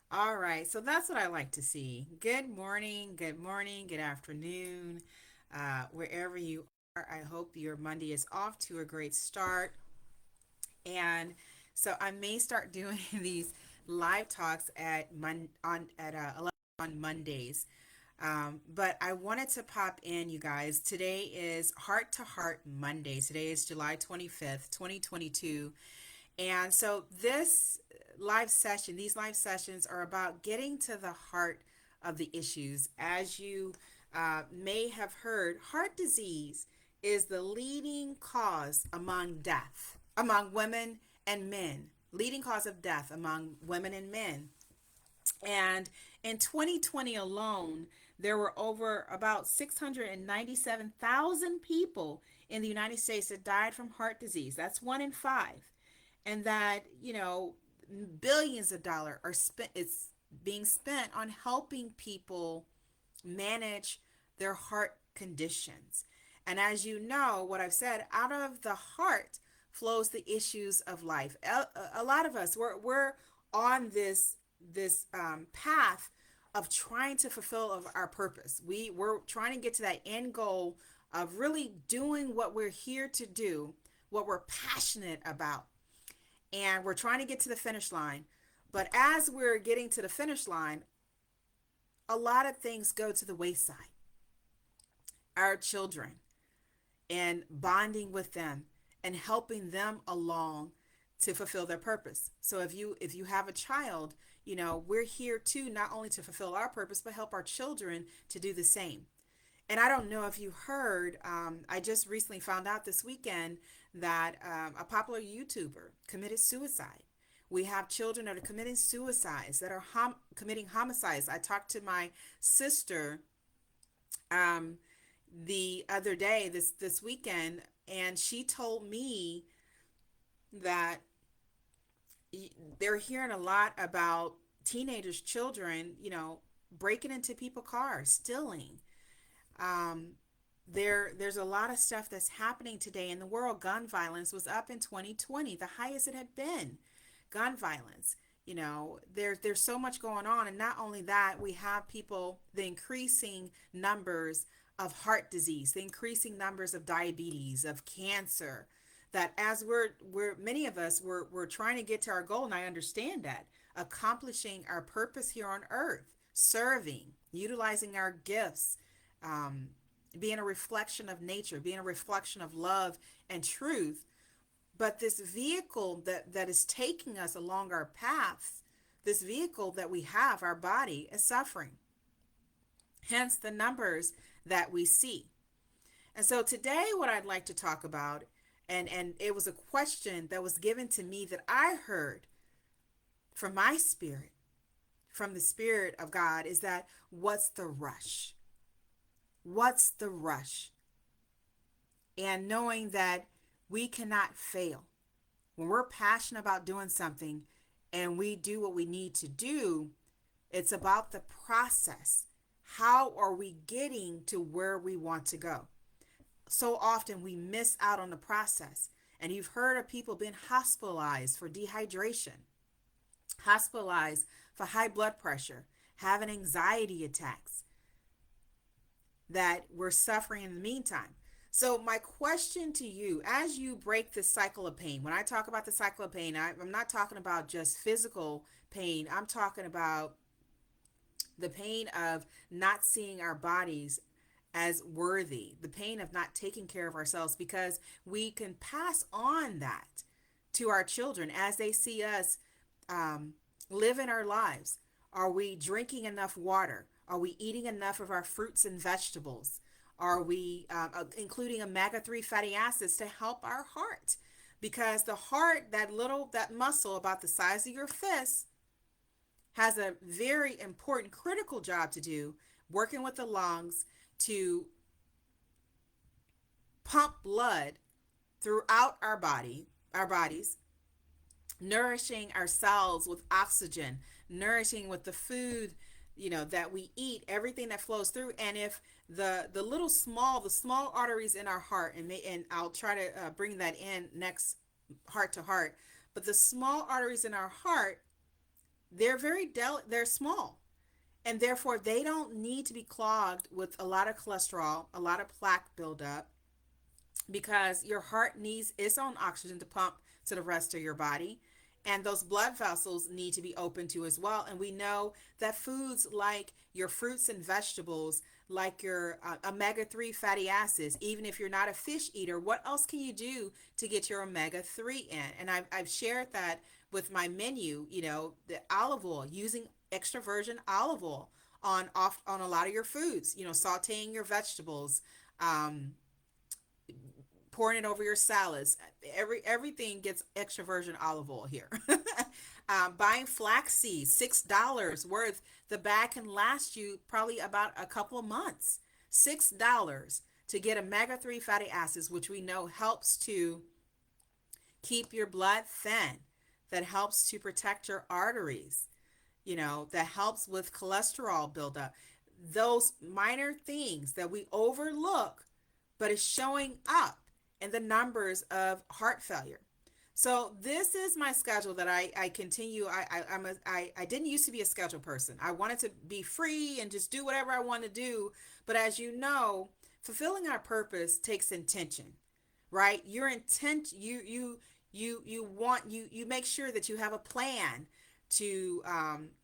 All right, so that's what I like to see. Good morning, good afternoon, wherever you are. I hope your Monday is off to a great start. And so I may start doing these live talks at 11 on Mondays. But I wanted to pop in, you guys. Today is Heart to Heart Monday. Today is July 25th, 2022. And so these live sessions are about getting to the heart of the issues. As you may have heard, heart disease is the leading cause among women and men, leading cause of death among women and men. And in 2020 alone, there were over about 697,000 people in the United States that died from heart disease. That's one in five. And that, billions of dollars are spent, it's being spent on helping people manage their heart conditions. And as you know, what I've said, out of the heart flows the issues of life. A lot of us, we're on this path of trying to fulfill of our purpose. We're trying to get to that end goal of really doing what we're here to do, what we're passionate about, and we're trying to get to the finish line. But as we're getting to the finish line, a lot of things go to the wayside. Our children, and bonding with them and helping them along to fulfill their purpose. So if you have a child, we're here too, not only to fulfill our purpose but help our children to do the same. And I don't know if you heard, I just recently found out this weekend that a popular YouTuber committed suicide. We have children that are committing suicides, that are committing homicides. I talked to my sister um, the other day, this weekend, and she told me that they're hearing a lot about teenagers, children, breaking into people's cars, stealing. Um, there's a lot of stuff that's happening today in the world. Gun violence was up in 2020, the highest it had been. Gun violence. There's so much going on, and not only that, we have the increasing numbers of heart disease, the increasing numbers of diabetes, of cancer. That as we're many of us we're trying to get to our goal, and I understand that, accomplishing our purpose here on earth, serving, utilizing our gifts, um, being a reflection of nature, being a reflection of love and truth. But this vehicle that is taking us along our paths, this vehicle that we have, our body, is suffering. Hence the numbers that we see. And so today, what I'd like to talk about, and it was a question that was given to me that I heard from my spirit, from the Spirit of God, is that what's the rush? What's the rush? And knowing that we cannot fail. When we're passionate about doing something and we do what we need to do, it's about the process. How are we getting to where we want to go? So often we miss out on the process. And you've heard of people being hospitalized for dehydration, hospitalized for high blood pressure, having anxiety attacks that we're suffering in the meantime. So my question to you, as you break this cycle of pain, when I talk about the cycle of pain, I'm not talking about just physical pain. I'm talking about the pain of not seeing our bodies as worthy, the pain of not taking care of ourselves, because we can pass on that to our children as they see us live in our lives. Are we drinking enough water? Are we eating enough of our fruits and vegetables? Are we including omega-3 fatty acids to help our heart? Because the heart, that muscle about the size of your fist, has a very important, critical job to do, working with the lungs to pump blood throughout our bodies, nourishing our cells with oxygen, nourishing with the food, that we eat, everything that flows through. And if the small arteries in our heart, and I'll try to bring that in next, heart to heart, but the small arteries in our heart they're small, and therefore they don't need to be clogged with a lot of cholesterol, a lot of plaque buildup, because your heart needs its own oxygen to pump to the rest of your body. And those blood vessels need to be open to as well. And we know that foods like your fruits and vegetables, like your omega-3 fatty acids, even if you're not a fish eater, what else can you do to get your omega-3 in? And I've shared that with my menu, the olive oil, using extra virgin olive oil on a lot of your foods, sauteing your vegetables, um, pouring it over your salads. Everything gets extra virgin olive oil here. Buying flax seeds, $6 worth. The bag can last you probably about a couple of months. $6 to get omega-3 fatty acids, which we know helps to keep your blood thin, that helps to protect your arteries, that helps with cholesterol buildup. Those minor things that we overlook, but is showing up in the numbers of heart failure. So this is my schedule that I continue. I didn't used to be a schedule person. I wanted to be free and just do whatever I want to do. But as you know, fulfilling our purpose takes intention, right? Your intent, you make sure that you have a plan to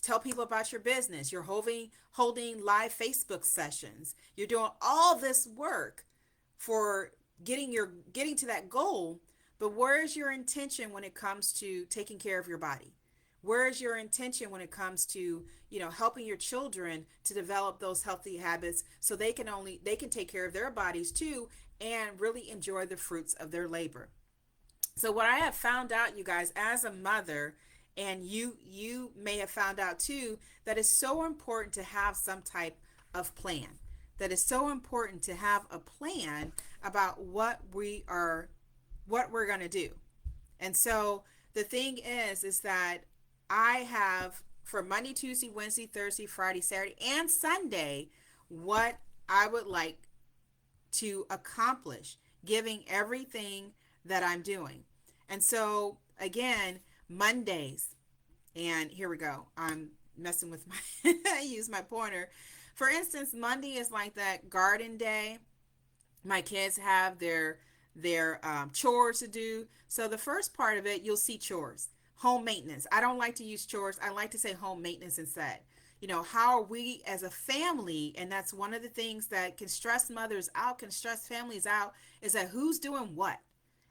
tell people about your business. You're holding live Facebook sessions. You're doing all this work for getting to that goal. But where is your intention when it comes to taking care of your body? Where is your intention when it comes to helping your children to develop those healthy habits, so they can take care of their bodies too, and really enjoy the fruits of their labor? So what I have found out, you guys, as a mother, and you may have found out too, that it's so important to have some type of plan. That is so important to have a plan about what we're going to do. And so the thing is that I have, for Monday, Tuesday, Wednesday, Thursday, Friday, Saturday, and Sunday, what I would like to accomplish, giving everything that I'm doing. And so again, Mondays, and here we go. I'm messing with my, I use my pointer. For instance, Monday is like that garden day. My kids have their chores to do. So the first part of it, you'll see chores, home maintenance. I don't like to use chores. I like to say home maintenance instead. How are we as a family? And that's one of the things that can stress mothers out, can stress families out, is that who's doing what.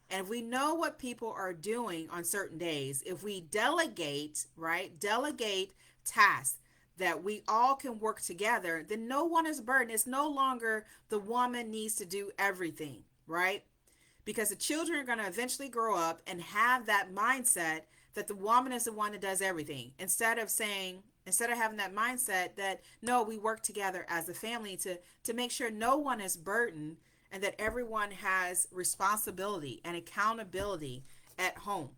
And if we know what people are doing on certain days, if we delegate, right, delegate tasks that we all can work together, then no one is burdened. It's no longer the woman needs to do everything, right? Because the children are going to eventually grow up and have that mindset that the woman is the one that does everything, instead of having that mindset that no, we work together as a family to make sure no one is burdened, and that everyone has responsibility and accountability at home.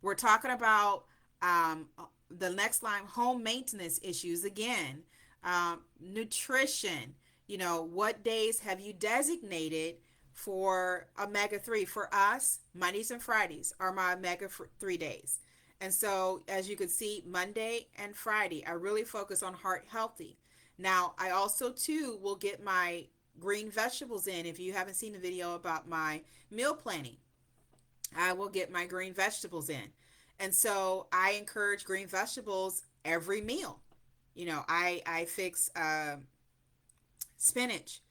We're talking about the next line, home maintenance issues again. Nutrition. What days have you designated for omega-3? For us, Mondays and Fridays are my omega-3 days. And so as you can see, Monday and Friday, I really focus on heart healthy. Now, I also too will get my green vegetables in. If you haven't seen the video about my meal planning, I will get my green vegetables in. And so I encourage green vegetables every meal. I fix spinach.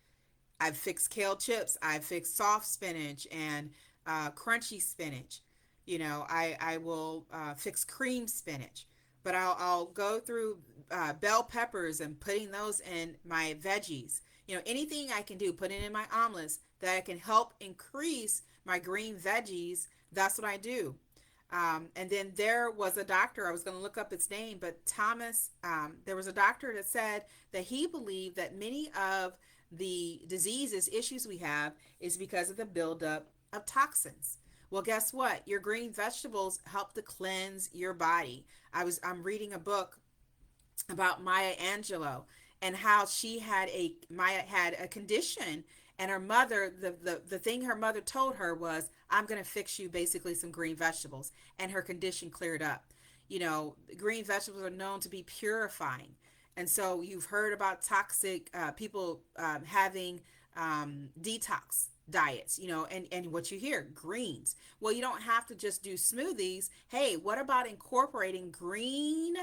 I've fixed kale chips. I've fixed soft spinach and crunchy spinach. I will fix cream spinach. But I'll go through bell peppers and putting those in my veggies. Anything I can do, put it in my omelets that I can help increase my green veggies. That's what I do. And then there was a doctor, I was going to look up its name, but Thomas, there was a doctor that said that he believed that many of the diseases, issues we have is because of the buildup of toxins. Well, guess what? Your green vegetables help to cleanse your body. I'm reading a book about Maya Angelou, and how Maya had a condition, and her mother, the thing her mother told her was, I'm going to fix you basically some green vegetables, and her condition cleared up. Green vegetables are known to be purifying. And so you've heard about toxic people having detox diets, and what you hear, greens. Well, you don't have to just do smoothies. Hey, what about incorporating green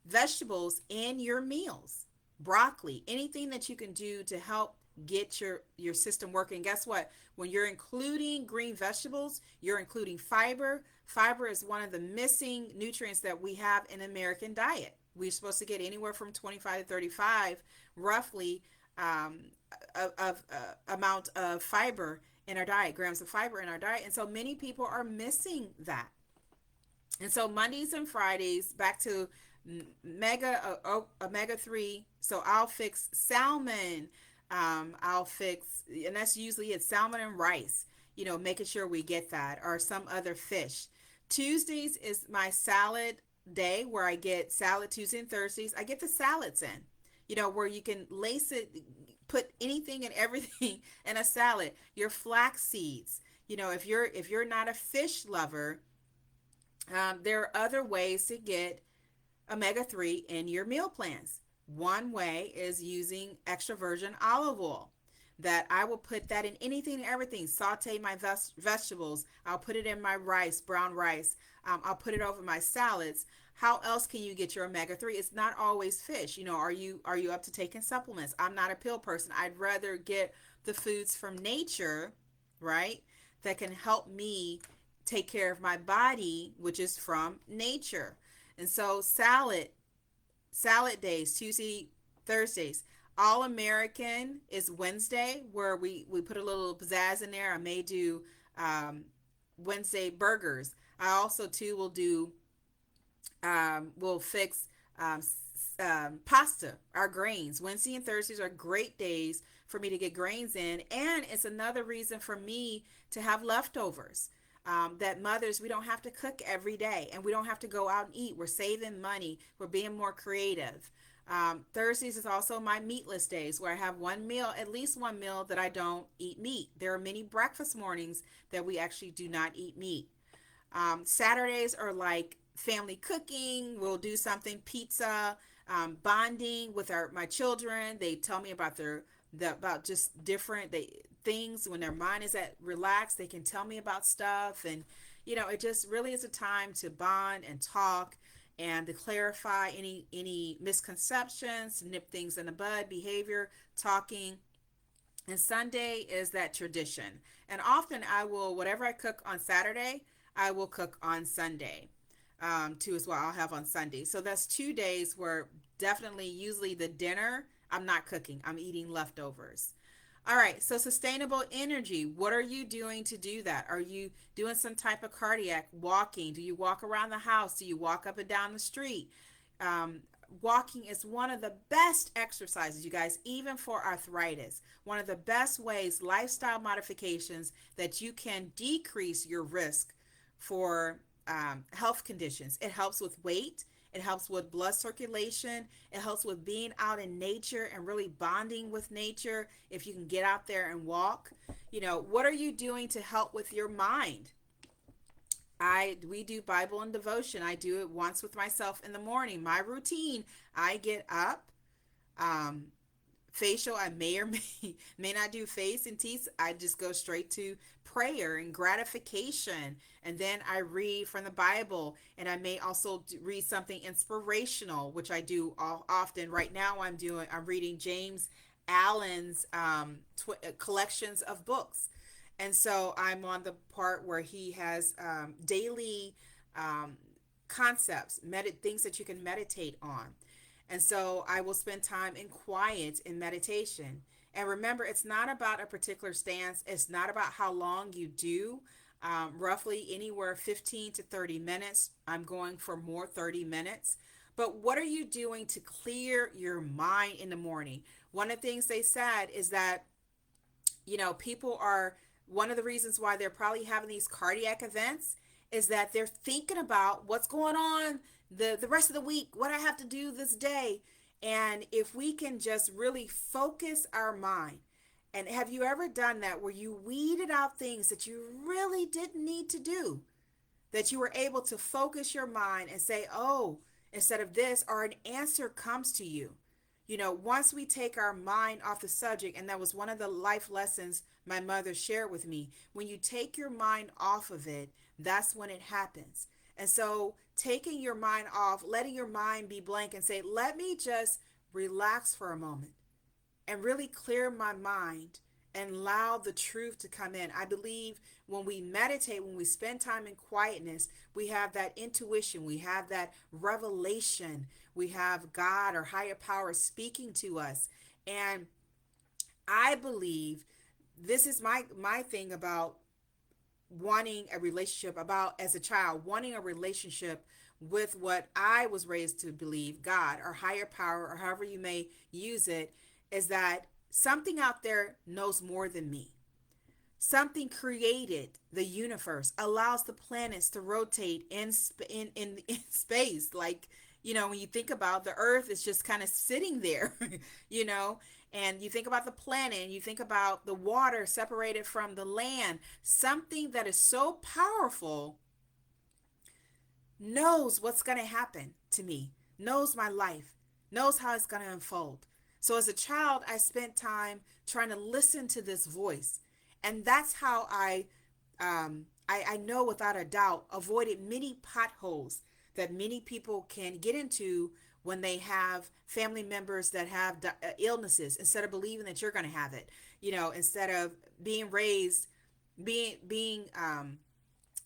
vegetables in your meals? Broccoli, anything that you can do to help get your system working. Guess what? When you're including green vegetables, you're including fiber. Fiber is one of the missing nutrients that we have in American diet. We're supposed to get anywhere from 25 to 35 roughly um, amount of fiber in our diet, grams of fiber in our diet. And so many people are missing that. And so Mondays and Fridays, back to omega 3. So I'll fix salmon. I'll fix, and that's usually it's salmon and rice, making sure we get that, or some other fish. Tuesdays is my salad day, where I get salad. Tuesday and Thursdays, I get the salads in, where you can lace it, put anything and everything in a salad. Your flax seeds, if you're not a fish lover, there are other ways to get omega-3 in your meal plans. One way is using extra virgin olive oil, that I will put that in anything and everything. Saute my vegetables. I'll put it in my rice, brown rice. I'll put it over my salads. How else can you get your omega-3? It's not always fish. Are you up to taking supplements? I'm not a pill person. I'd rather get the foods from nature, right? That can help me take care of my body, which is from nature. And so salad days, Tuesday, Thursdays. All American is Wednesday, where we put a little pizzazz in there. I may do Wednesday burgers. I also too will fix pasta, our grains. Wednesday and Thursdays are great days for me to get grains in, and it's another reason for me to have leftovers. That mothers, we don't have to cook every day, and we don't have to go out and eat. We're saving money. We're being more creative. Thursdays is also my meatless days, where I have one meal, at least one meal, that I don't eat meat. There are many breakfast mornings that we actually do not eat meat. Saturdays are like family cooking. We'll do something, pizza, bonding with my children. They tell me about about just different things. When their mind is at relaxed, they can tell me about stuff. And it just really is a time to bond and talk, and to clarify any misconceptions, to nip things in the bud, behavior, talking. And Sunday is that tradition. And often whatever I cook on Saturday, I will cook on Sunday too, as well. I'll have on Sunday. So that's 2 days where definitely, usually the dinner, I'm not cooking, I'm eating leftovers. All right, so sustainable energy. What are you doing to do that? Are you doing some type of cardiac walking? Do you walk around the house? Do you walk up and down the street? Walking is one of the best exercises, you guys, even for arthritis. One of the best ways, lifestyle modifications, that you can decrease your risk for health conditions. It helps with weight. It helps with blood circulation. It helps with being out in nature and really bonding with nature. If you can get out there and walk, what are you doing to help with your mind? We do Bible and devotion. I do it once with myself in the morning. My routine, I get up, facial, I may or may not do face and teeth. I just go straight to prayer and gratification, and then I read from the Bible, and I may also read something inspirational, which I do often. Right now I'm reading James Allen's collections of books. And so I'm on the part where he has daily concepts, things that you can meditate on. And so I will spend time in quiet in meditation. And remember, it's not about a particular stance. It's not about how long you do. Roughly anywhere 15 to 30 minutes. I'm going for more 30 minutes. But what are you doing to clear your mind in the morning? One of the things they said is that, people are, one of the reasons why they're probably having these cardiac events is that they're thinking about what's going on the rest of the week, what I have to do this day. And if we can just really focus our mind, and have you ever done that, where you weeded out things that you really didn't need to do, that you were able to focus your mind and say, oh, instead of this, or an answer comes to you. Once we take our mind off the subject, and that was one of the life lessons my mother shared with me, when you take your mind off of it, that's when it happens. And so taking your mind off, letting your mind be blank and say, let me just relax for a moment and really clear my mind and allow the truth to come in. I believe when we meditate, when we spend time in quietness, we have that intuition, we have that revelation, we have God or higher power speaking to us. And I believe this is my thing about wanting a relationship, about as a child wanting a relationship with what I was raised to believe, God or higher power, or however you may use it, is that something out there knows more than me. Something created the universe, allows the planets to rotate in space. Like, when you think about the earth, is just kind of sitting there, you know, and you think about the planet and you think about the water separated from the land, something that is so powerful knows what's going to happen to me, knows my life, knows how it's going to unfold. So as a child, I spent time trying to listen to this voice. And that's how I know without a doubt avoided many potholes that many people can get into when they have family members that have illnesses, instead of believing that you're going to have it, instead of being raised, being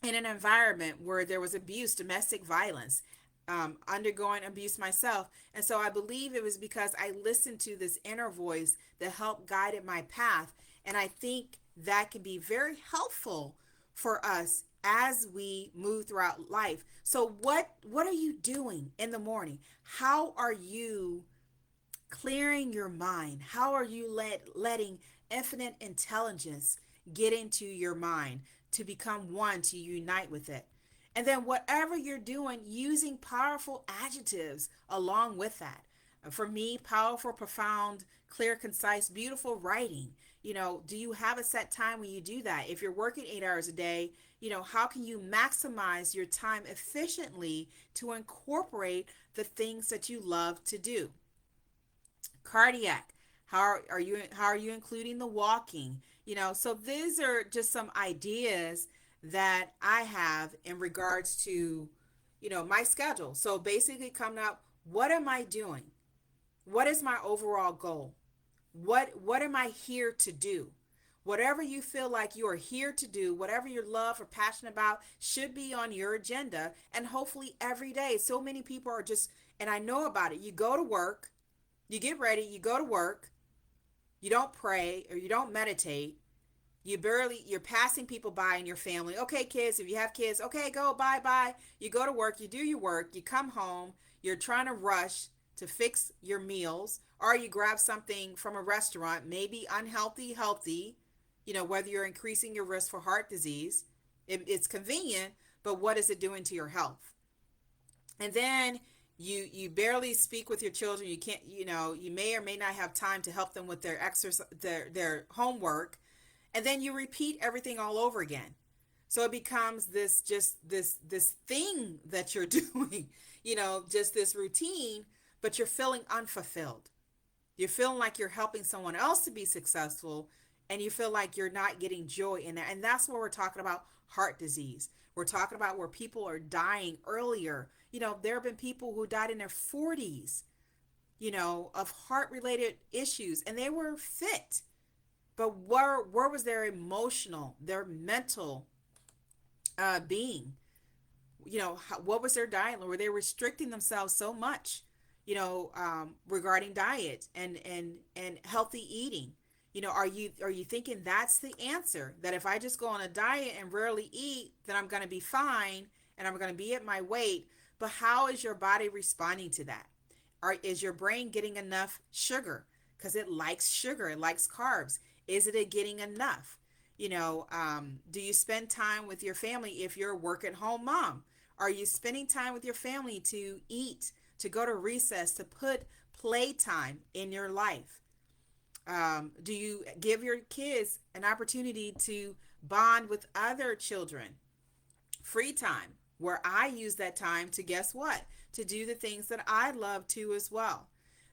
in an environment where there was abuse, domestic violence, undergoing abuse myself. And so I believe it was because I listened to this inner voice that helped guided my path. And I think that can be very helpful for us as we move throughout life. So what are you doing in the morning? How are you clearing your mind? How are you letting infinite intelligence get into your mind to become one, to unite with it? And then whatever you're doing, using powerful adjectives along with that. For me, powerful, profound, clear, concise, beautiful writing. Do you have a set time when you do that? If you're working 8 hours a day, how can you maximize your time efficiently to incorporate the things that you love to do? Cardiac, how are you including the walking? So these are just some ideas that I have in regards to my schedule. So basically coming up, what am I doing? What is my overall goal? What am I here to do? Whatever you feel like you are here to do, whatever your love or passion about, should be on your agenda, and hopefully every day. So many people are just, and I know about it, you go to work, you get ready, you go to work, you don't pray or you don't meditate, you're passing people by in your family. Okay, kids, if you have kids, okay, go, bye, bye. You go to work, you do your work, you come home, you're trying to rush to fix your meals, or you grab something from a restaurant, maybe unhealthy, healthy, whether you're increasing your risk for heart disease. It's convenient, but what is it doing to your health? And then you barely speak with your children. You can't, you may or may not have time to help them with their exercise, their homework, and then you repeat everything all over again. So it becomes this thing that you're doing, just this routine, but you're feeling unfulfilled. You're feeling like you're helping someone else to be successful, and you feel like you're not getting joy in there. And that's what we're talking about, heart disease. We're talking about where people are dying earlier. There have been people who died in their 40s, of heart related issues, and they were fit. But where was their emotional, their mental being? What was their diet? Were they restricting themselves so much, regarding diet and healthy eating? Are you thinking that's the answer? That if I just go on a diet and rarely eat, then I'm going to be fine and I'm going to be at my weight? But how is your body responding to that? Is your brain getting enough sugar? Because it likes sugar, it likes carbs. Is it getting enough? Do you spend time with your family if you're a work at home mom? Are you spending time with your family to eat, to go to recess, to put playtime in your life? Do you give your kids an opportunity to bond with other children free time, where I use that time to, guess what? To do the things that I love to as well.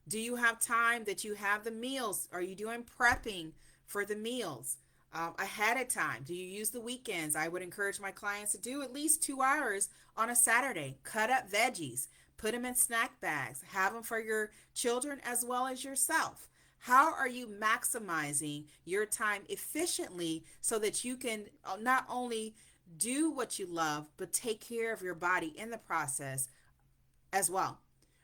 Do you have time that you have the meals? Are you doing prepping for the meals ahead of time? Do you use the weekends? I would encourage my clients to do at least 2 hours on a Saturday. Cut up veggies, put them in snack bags, have them for your children as well as yourself. How are you maximizing your time efficiently so that you can not only do what you love, but take care of your body in the process as well?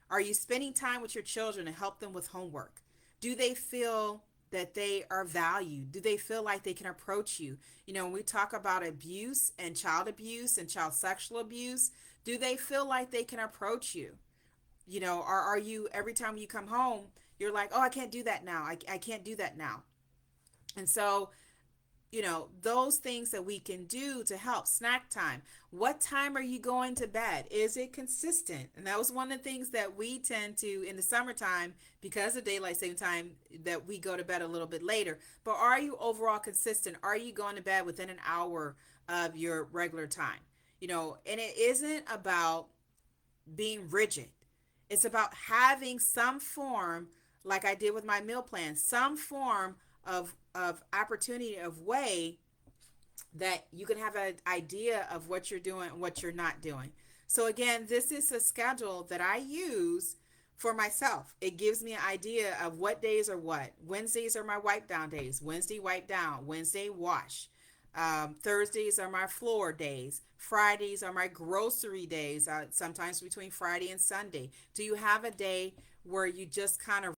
Are you spending time with your children to help them with homework? Do they feel that they are valued? Do they feel like they can approach you? You know, when we talk about abuse and child sexual abuse, do they feel like they can approach you? You know, or are you, every time you come home, you're like, oh, I can't do that now. I can't do that now. And so, you know, those things that we can do to help. Snack time. What time are you going to bed? Is it consistent? And that was one of the things that we tend to, in the summertime, because of daylight saving time, that we go to bed a little bit later. But are you overall consistent? Are you going to bed within an hour of your regular time? You know, and it isn't about being rigid. It's about having some form, like I did with my meal plan, some form of opportunity, of way that you can have an idea of what you're doing and what you're not doing. So again, this is a schedule that I use for myself. It gives me an idea of what days are what. Wednesdays are my wipe down days. Wednesday wipe down, Wednesday wash. Thursdays are my floor days. Fridays are my grocery days, sometimes between Friday and Sunday. Do you have a day where you just kind of